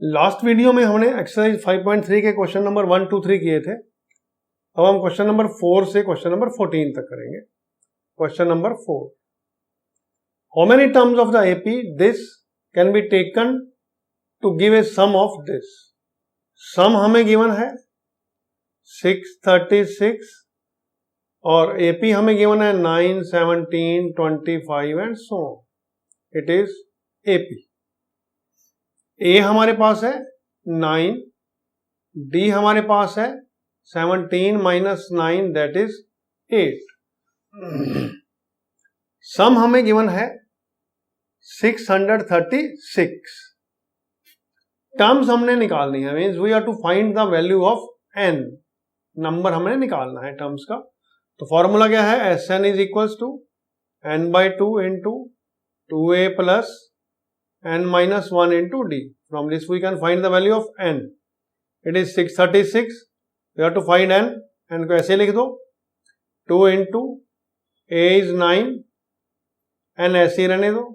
Last video में हमने exercise 5.3 के क्वेश्चन नंबर 1, 2, 3 किए थे। अब हम क्वेश्चन नंबर 4 से क्वेश्चन नंबर 14 तक करेंगे। Question number 4, how many terms of the AP this can be taken to give a sum of this. Sum हमें गिवन है 636 और एपी हमें गिवन है 9, 17, 25 and so on. It is AP. A हमारे पास है 9, डी हमारे पास है 17 माइनस 9 दैट इज 8। सम हमें गिवन है 636। टर्म्स हमने निकालनी है, means we are to find the value of N. Number हमने निकालना है टर्म्स का। तो फॉर्मूला क्या है, S N is equals to N by 2 into 2a plus n minus 1 into d. From this we can find the value of n. It is 636. We have to find n. n को ऐसे लिख दो, 2 into a is 9, n ऐसे ही रहने दो।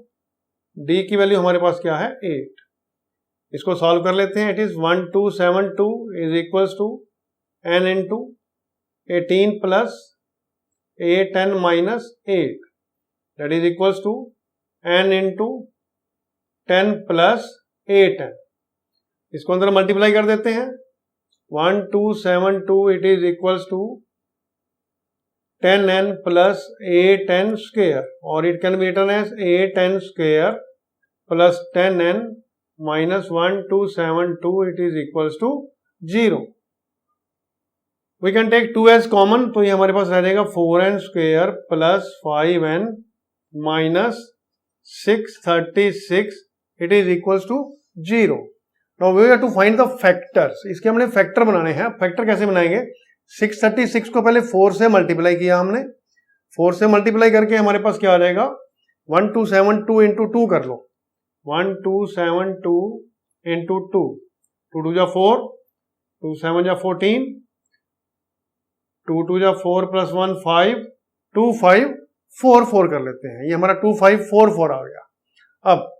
d की value हमारे पास क्या है, 8। इसको सॉल्व कर लेते हैं। It is 1272 is equals to n into 18 plus 8n minus 8, that is equals to n into 10 plus 8n। इसको अंदर मल्टीप्लाई कर देते हैं। 1272 it is equals to 10n plus 8n square, और it can be written as 8n square plus 10n minus 1272 it is equals to 0। We can take 2 as common, तो ये हमारे पास रह जाएगा 4n square plus 5n minus 636 it is equals to 0। Now we have to find the factors. इसके हमने factor बनाने हैं। फैक्टर कैसे बनाएंगे, 636 को पहले 4 से मल्टीप्लाई किया हमने। 4 से मल्टीप्लाई करके हमारे पास क्या आ जाएगा, 1272 इंटू 2 कर लो। 1272 इंटू 2, 2 2 जा 4, 2 7 जा 14, 2 2 जा 4 प्लस 1 5, 2544 कर लेते हैं। ये हमारा 2544 आ गया। अब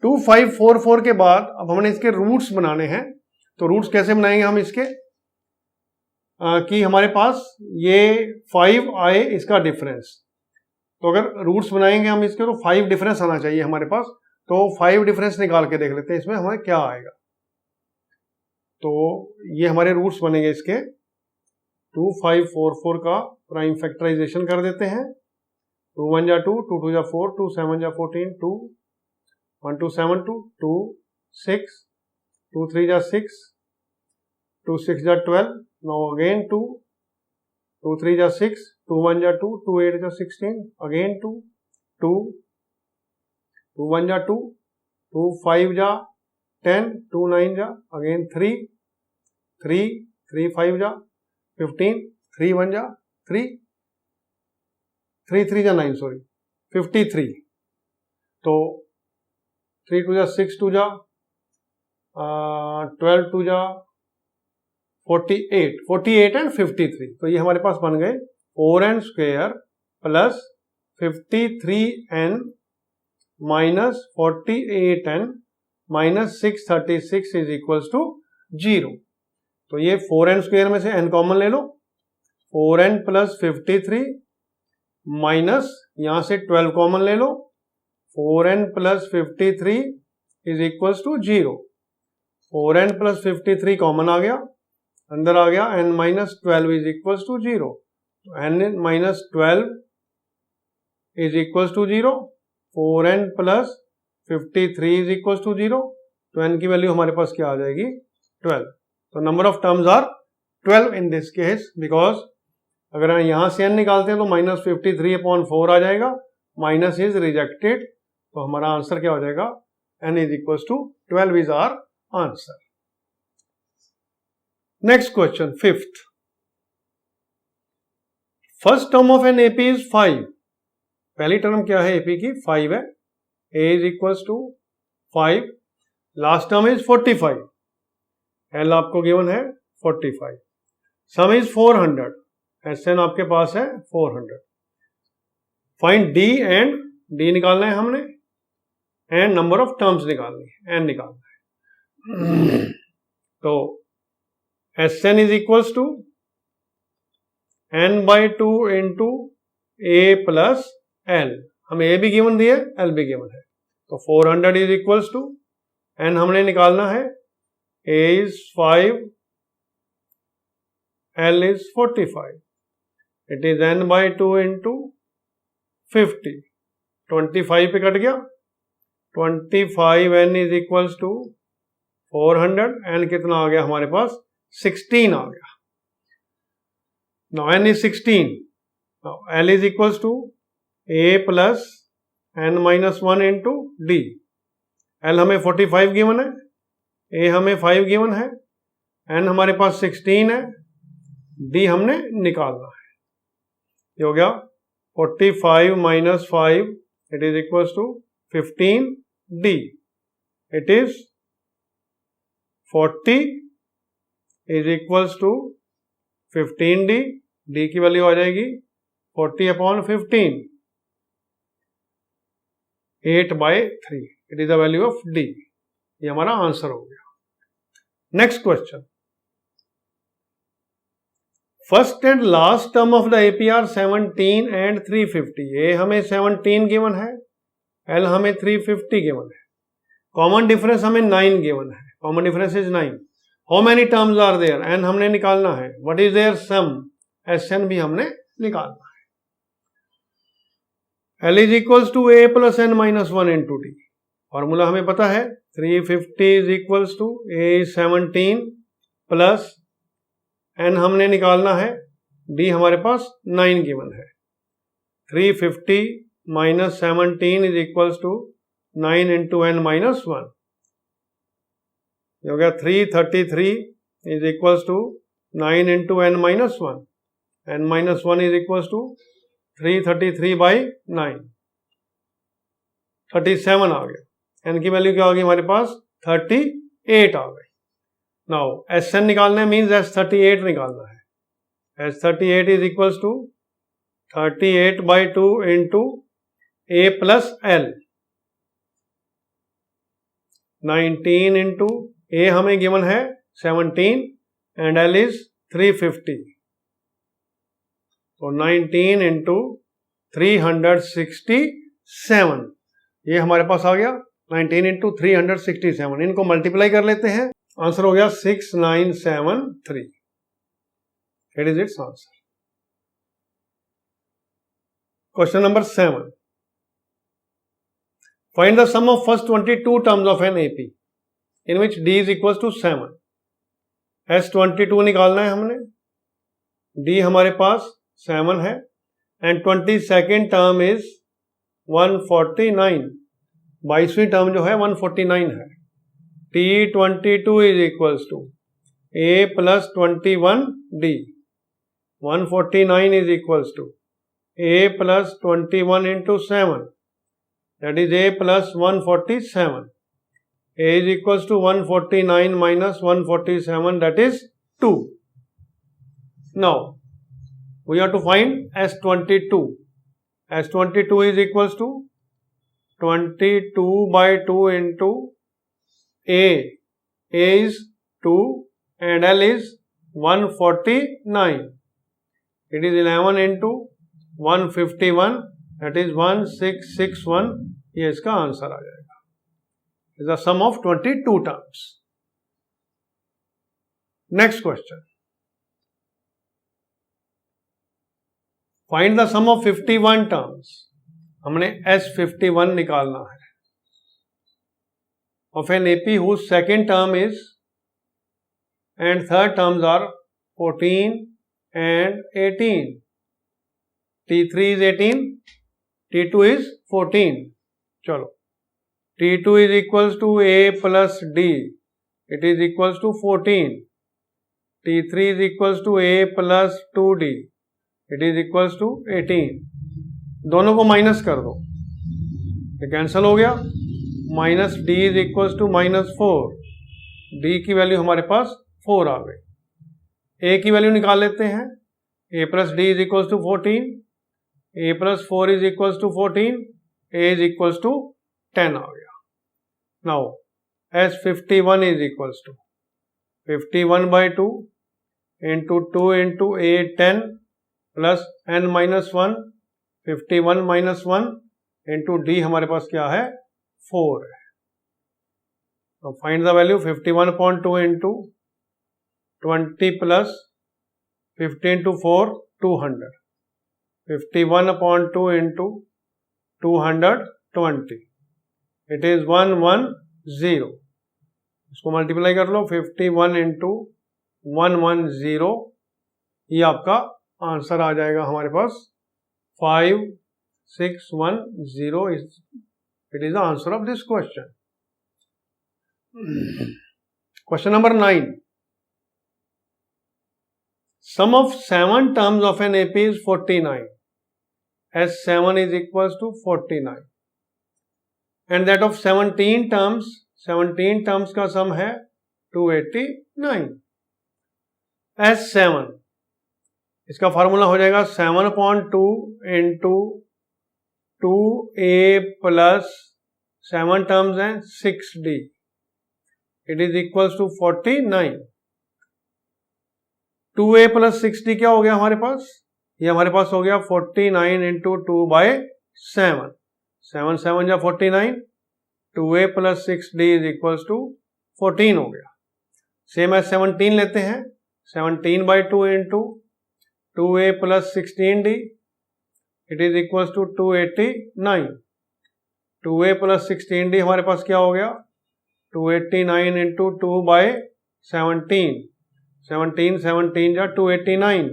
2544 के बाद अब हमने इसके रूट्स बनाने हैं। तो रूट्स कैसे बनाएंगे हम इसके, कि हमारे पास ये 5 आए इसका डिफरेंस। तो अगर रूट्स बनाएंगे हम इसके तो 5 डिफरेंस आना चाहिए हमारे पास। तो 5 डिफरेंस निकाल के देख लेते हैं इसमें हमें क्या आएगा। तो ये हमारे रूट्स बनेंगे इसके। 2544 का प्राइम फैक्टराइजेशन कर देते हैं। 2 1 जा 2, 2 2 जा 4, 2 7 जा 14, 2 1 2 7 2, 2 6, 2 3 जा 6, 2 6 जा 12, now again 2, 2 3 जा 6, 2 1 जा 2, 2 8 जा 16, again 2, 2 2 1 जा 2, 2 5 जा 10, 2 9 जा again 3, 3 3 5 जा 15, 3 1 जा 3, 3 3 जा 9, सॉरी 53। तो 3 2 जा 6 2 जा 12 2 जा 48, 48 एंड 53। तो ये हमारे पास बन गए 4n square plus 53n minus 48n minus 636 is equals to 0। तो ये 4n स्क्वायर में से n कॉमन ले लो, 4n प्लस 53 माइनस यहां से 12 कॉमन ले लो, 4n plus 53 is equals to 0। 4n plus 53 common आ गया, अंदर आ गया n minus 12 is equals to 0। तो n minus 12 is equals to 0, 4n plus 53 is equals to 0। तो n की वैल्यू हमारे पास क्या आ जाएगी, 12। तो number of terms are 12 in this case, because अगर हम यहां से n निकालते हैं तो माइनस 53/4 आ जाएगा, माइनस इज रिजेक्टेड। तो हमारा आंसर क्या हो जाएगा, n is equal to 12 is our answer. Next question 5th, first term of an AP is 5। पहली टर्म क्या है एपी की, 5 है। a is equal to 5, last term is 45, l आपको गिवन है 45, सम इज 400, SN आपके पास है 400। फाइंड d एंड d निकालना है हमने, एंड नंबर ऑफ टर्म्स निकालनी है, n निकालना है। तो Sn is equals to n/2 into a plus l। हमें a भी गिवन दिया है, l भी गिवन है, तो 400 इज इक्वल्स टू n हमने निकालना है, a is 5, l is 45, it is n/2 into 50, 25 पे कट गया, 25 n is equals to 400, n कितना आ गया हमारे पास 16 आ गया। Now n is 16. Now L is equals to a plus n minus 1 into d. L हमें 45 गिवन है, a हमें 5 given है, n हमारे पास 16 है, d हमने निकालना है। ये हो गया 45 minus 5, it is equals to 15d. It is 40 is equals to 15d, d की वैल्यू आ जाएगी 40/15, 8/3, it is the value of d। ये हमारा आंसर हो गया। Next question, first and last term of the APR 17 and 350। ए हमें 17 given है, L हमें 350 given है, कॉमन डिफरेंस हमें 9 गिवन है, common difference is 9। How many terms are there, N हमने निकालना है, what is their sum, SN भी हमने निकालना है। L is equals to A plus N minus 1 into D, formula हमें पता है, 350 is equals to A 17 plus N हमने निकालना है, डी हमारे पास 9 गिवन है, 350 minus 17 is equals to 9 into N minus 1, हो गया 333 is equals to 9 into N minus 1, N minus 1 is equals to 333/9, 37 आ गया। एन की वैल्यू क्या होगी हमारे पास 38 आ गई। नाउ एस एन निकालना है, मीन्स S38 निकालना है, S38 is equals to 38/2 into a plus l, 19 into a हमें गिवन है 17 एंड एल इज 350, तो 19 इंटू 367, ये हमारे पास आ गया 19 इंटू 367। इनको मल्टीप्लाई कर लेते हैं, आंसर हो गया 6973। It is it's answer. Question number 7, find the sum of first 22 terms of an AP in which d is equal to 7। S22 निकालना है हमने, d हमारे पास 7 है एंड 22nd टर्म इज 149, 22वीं टर्म जो है 149 है। T22 is equals to a plus 21d, 149 is equals to a plus 21 into 7, that is a plus 147. A is equals to 149 minus 147, that is 2. Now we have to find S22. S22 is equals to 22/2 into A. A is 2 and L is 149. It is 11 into 151, that is 1661, ये इसका answer आ जाएगा। Is the sum of 22 terms. Next question, find the sum of 51 terms. हमने S51 निकालना है of an AP whose second term is and third terms are 14 and 18. T3 is 18, T2 is 14. चलो, T2 is equals to A plus D, it is equals to 14. T3 is equals to A plus 2D, it is equals to 18. दोनों को minus कर दो, ये cancel हो गया, minus D is equals to -4, D की value हमारे पास 4 आ गई। A की वैल्यू निकाल लेते हैं, A plus D is equals to 14, A plus 4 is equals to 14, A is equals to 10 आ गया। Now as 51 is equals to 51 by 2 into 2 into a 10 plus n minus 1, 51 minus 1 into d हमारे पास क्या है 4 है. तो find the value 51.2 into 20 plus 15 to 4 200. 51.2 into 220. It is 110. इसको multiply कर लो 51 into 110. ये आपका आंसर आ जाएगा हमारे पास 5610. It is the answer of this question. Question number 9. Sum of 7 terms of an AP is 49. As 7 is equals to 49. And that of 17 terms का सम है 289. As 7, इसका फार्मूला हो जाएगा 7.2 into 2a plus 7 terms हैं 6d. It is equals to 49. 2a plus 6d क्या हो गया हमारे पास? ये हमारे पास हो गया 49 into 2 by 7. 7 7 या 49. 2a plus 6d is equals to 14 हो गया. सेम एज 17 लेते हैं. 17 by 2 into 2a plus 16d. It is equals to 289. 2a plus 16d हमारे पास क्या हो गया? 289 into 2 by 17. 17 17 या 289.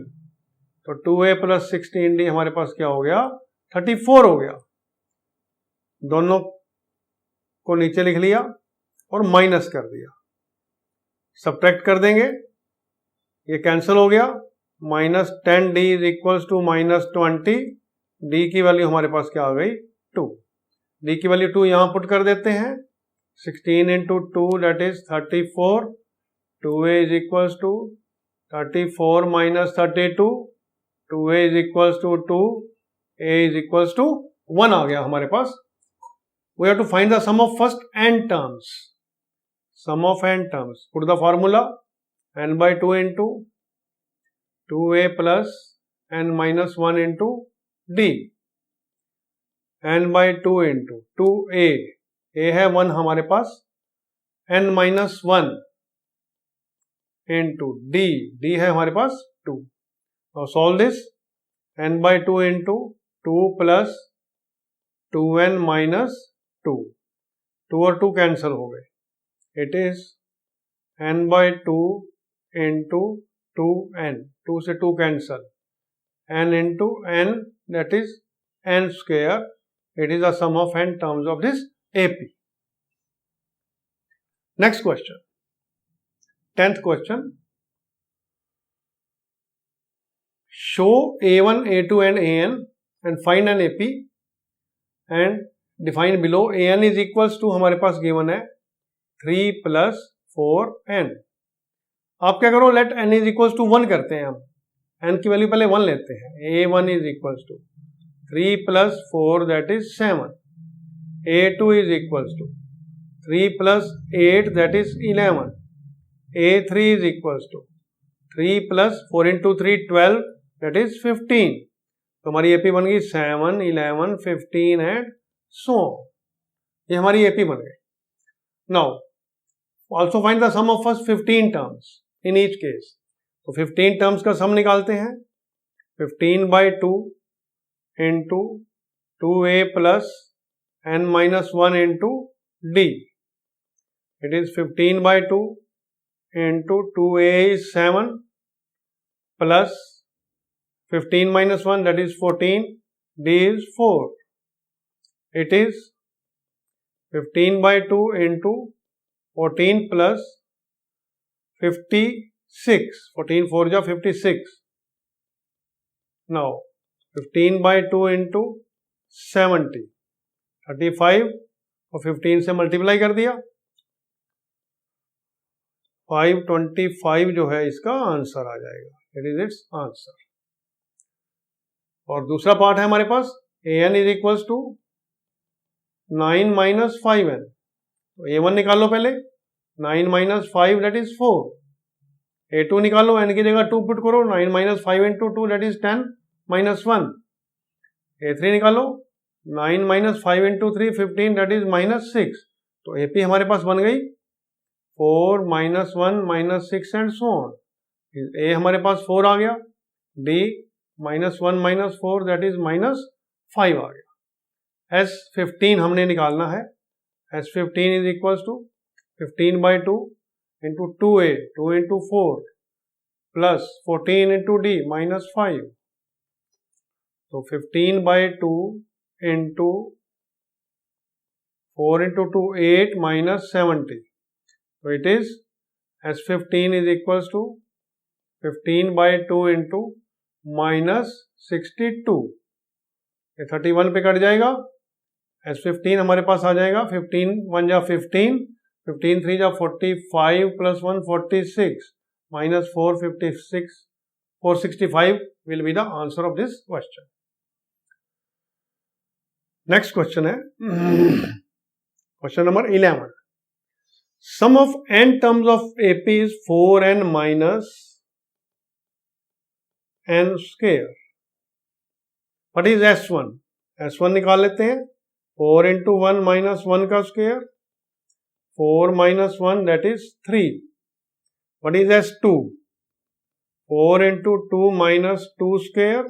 तो 2a plus 16d हमारे पास क्या हो गया? 34 हो गया. दोनों को नीचे लिख लिया और माइनस कर दिया. सब्ट्रैक्ट कर देंगे, ये कैंसिल हो गया. Minus 10d is equals to minus 20. d की वैल्यू हमारे पास क्या आ गई? 2. d की वैल्यू 2 यहां पुट कर देते हैं. 16 into 2 that is 34. 2a is equals to 34 minus 32. 2a is equals to 2. a is equals to 1 आ गया हमारे पास. We have to find the sum of first n terms. Sum of n terms. Put the formula n by 2 into 2a plus n minus 1 into d. n by 2 into 2a. a है 1 हमारे पास. n minus 1 into d. d है हमारे पास 2. Now solve this. n by 2 into 2 plus 2n minus 2. 2 और 2 cancel हो गए. It is n by 2 into 2n. 2 से 2 cancel. n into n, that is n square. It is the sum of n terms of this AP. Next question. 10th question. Show A1, A2 and AN and find an AP and define below. AN is equals to हमारे पास given है 3 plus 4n. आप क्या करो, let n is equals to 1 करते हैं. हम n की value पहले 1 लेते हैं. A1 is equals to 3 plus 4 that is 7. A2 is equals to 3 plus 8 that is 11. A3 is equals to 3 plus 4 into 3 12 that is 15. तो हमारी AP बन गई 7, 11, 15 and so on. ये हमारी AP बन गई. Now also find the sum of first 15 terms in each case. तो 15 terms का सम निकालते हैं. 15 by 2 into 2a plus n minus 1 into d. It is 15 by 2 into 2a is 7 plus 15 minus 1 that is 14. d is 4. It is 15 by 2 into 14 plus 56. 14 4 ja 56. Now 15 by 2 into 70. 35 और 15 से multiply कर दिया. 525 जो है इसका आंसर आ जाएगा. It is it's answer. और दूसरा पार्ट है हमारे पास an is equals to 9 minus 5n. तो a1 निकाल लो पहले. 9 माइनस 5 दैट इज 4. A2 निकालो, n की जगह 2 पुट करो, 9 minus 5 into 2 that is 10 minus 1. A3 निकालो, 9 minus 5 into 3 15 that is minus 6. तो AP हमारे पास बन गई 4 minus 1 minus 6 and so on. A हमारे पास 4 आ गया, D minus 1 minus 4 that is minus 5 आ गया. S15 हमने निकालना है. S15 is equals to 15 by 2 into 2A 2 into 4 plus 14 into D minus 5. तो 15 बाई 2 इंटू 4 इंटू 2 8 माइनस 70. तो it is S15 is equals to 15 by 2 into minus 62. ये 31 पे cut जाएगा. S15 हमारे पास आ जाएगा 15 1 जा 15, 15 3 जा 45 plus 1 46 minus 456 465 will be the answer of this question. Next question है question number 11. Sum of n terms of AP is 4n minus n square. What is S1? S1 निकाल लेते हैं. 4 इंटू 1 माइनस 1 का square, 4 minus 1 that is 3. What is S2? 4 into 2 minus 2 square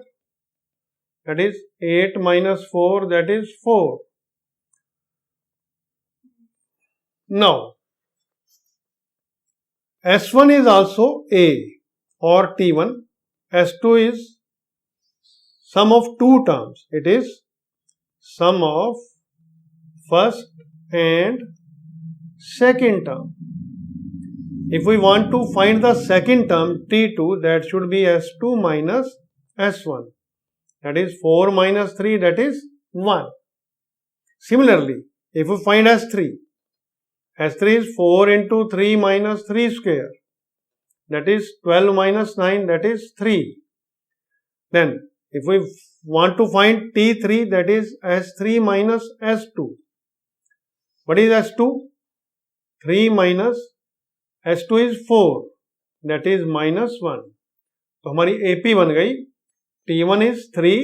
that is 8 minus 4 that is 4. Now S1 is also A or T1. S2 is sum of two terms. It is sum of first and second term. If we want to find the second term T2, that should be S2 minus S1. That is 4 minus 3 that is 1. Similarly, if we find S3, S3 is 4 into 3 minus 3 square. That is 12 minus 9 that is 3. Then if we want to find T3, that is S3 minus S2. What is S2? 3 minus S2 is 4 that is minus 1. तो हमारी AP बन गई. T1 is 3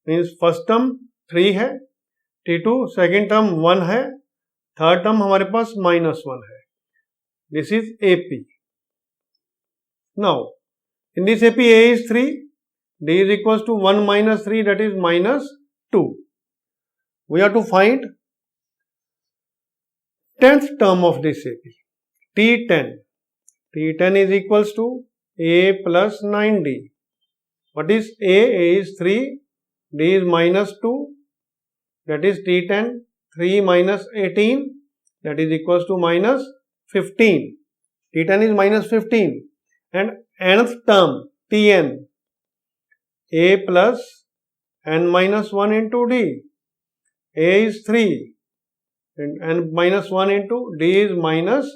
means first term 3 है, T2 second term 1 है, third term हमारे पास minus 1 है. This is AP. Now in this AP A is 3, D is equals to 1 minus 3 that is minus 2. We have to find 10th term of this AP. T10. T10 is equals to A plus 9D. What is A? A is 3, D is minus 2, that is T10. 3 minus 18 that is equals to minus 15. T10 is minus 15. And nth term Tn. A plus n minus 1 into D. A is 3 and n minus 1 into D is minus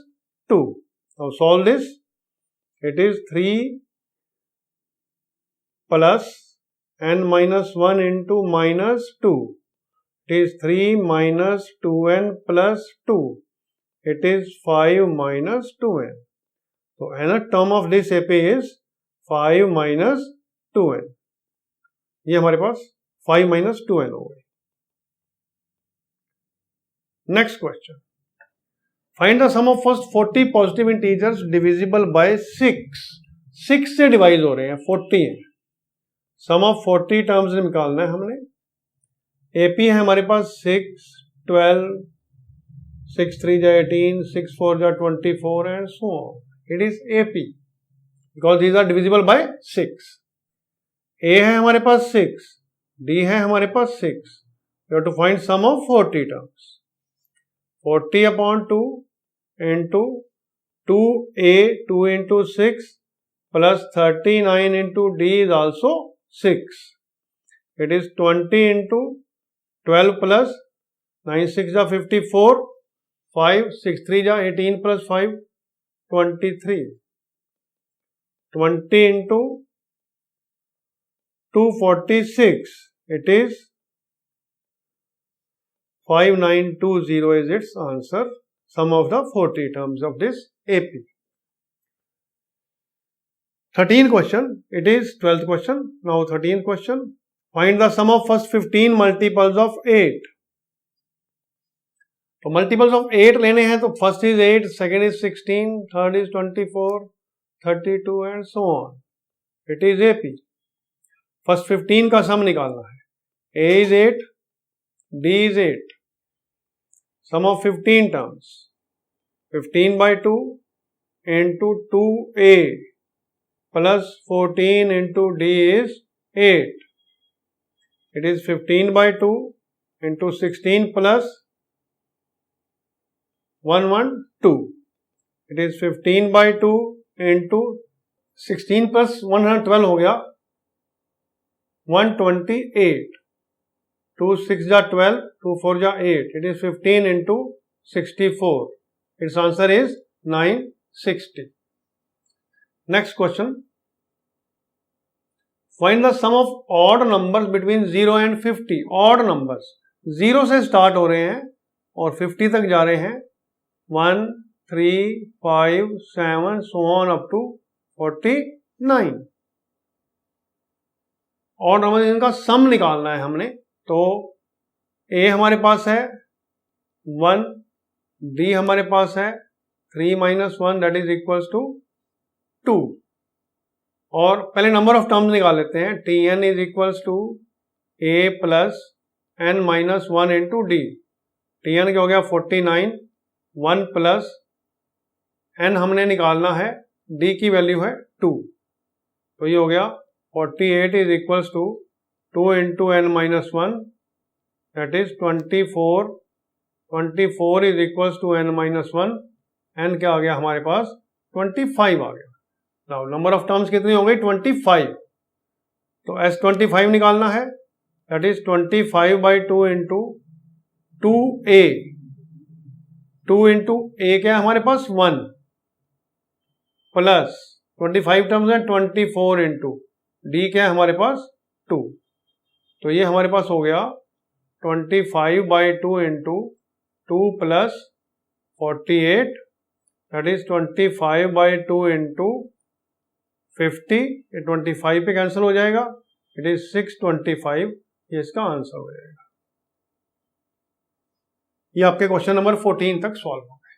2. Now solve this. It is 3 plus n minus 1 into minus 2. It is 3 minus 2n plus 2. It is 5 minus 2n. So nth term of this AP is 5 minus 2n. ये हमारे पास 5 minus 2n हो गए. Next question. Find the sum of first 40 positive integers divisible by 6. 6 से divide हो रहे हैं, 40 है. सम of 40 terms निकालना है हमने. AP है हमारे पास 6, 12, 6 3 जा 18, 6 4 जा 24 and so on. It is AP because these are divisible by 6. A है हमारे पास 6, D है हमारे पास 6. We have to find sum of 40 terms. 40 upon 2 into 2A 2 into 6 plus 39 into D is also 6. It is 20 into 12 plus 9 6 ja 54, 5 6 3 ja 18 plus 5 23. 20 into 246. It is 5920 is its answer. sum of the 40 terms of this AP. 13th question, it is 12th question. Now 13th question, find the sum of first 15 multiples of 8. तो multiples of 8 लेने हैं तो first is 8, second is 16, third is 24, 32 and so on. It is AP. First 15 का सम निकालना है. A is 8, D is 8. Sum of 15 terms. 15 by 2 into 2A plus 14 into D is 8. It is 15 by 2 into 16 plus 112. It is 15 by 2 into 16 plus 112 हो गया 128. 2 6 जा 12, 2 4 जा 8. It is 15 into 64. Its answer is 960. Next question. Find the sum of odd numbers between 0 and 50. Odd numbers 0 से start हो रहे हैं और 50 तक जा रहे हैं. 1 3 5 7 so on up to 49. odd numbers इनका सम निकालना है हमने. तो A हमारे पास है 1, B हमारे पास है 3 minus 1 that is equals to 2. और पहले नंबर ऑफ टर्म्स निकाल लेते हैं. Tn is equals to A plus n minus 1 into D. Tn क्या हो गया 49, 1 प्लस n हमने निकालना है, D की वैल्यू है 2. तो ये हो गया 48 is equals to 2 into n minus 1 that is 24. 24 is equals to n minus 1. n क्या आ गया हमारे पास 25 आ गया. नाउ नंबर ऑफ टर्म्स कितनी हो गई 25. तो S25 निकालना है. that is 25 by 2 into 2A. 2 into A क्या है हमारे पास 1 प्लस 25 टर्म्स है 24 into D क्या है हमारे पास 2. तो ये हमारे पास हो गया 25 by 2 into 2 plus 48. that is 25 by 2 into 50. ये 25 पे कैंसिल हो जाएगा. It is 625. ये इसका आंसर हो जाएगा. ये आपके क्वेश्चन नंबर 14 तक सॉल्व हो.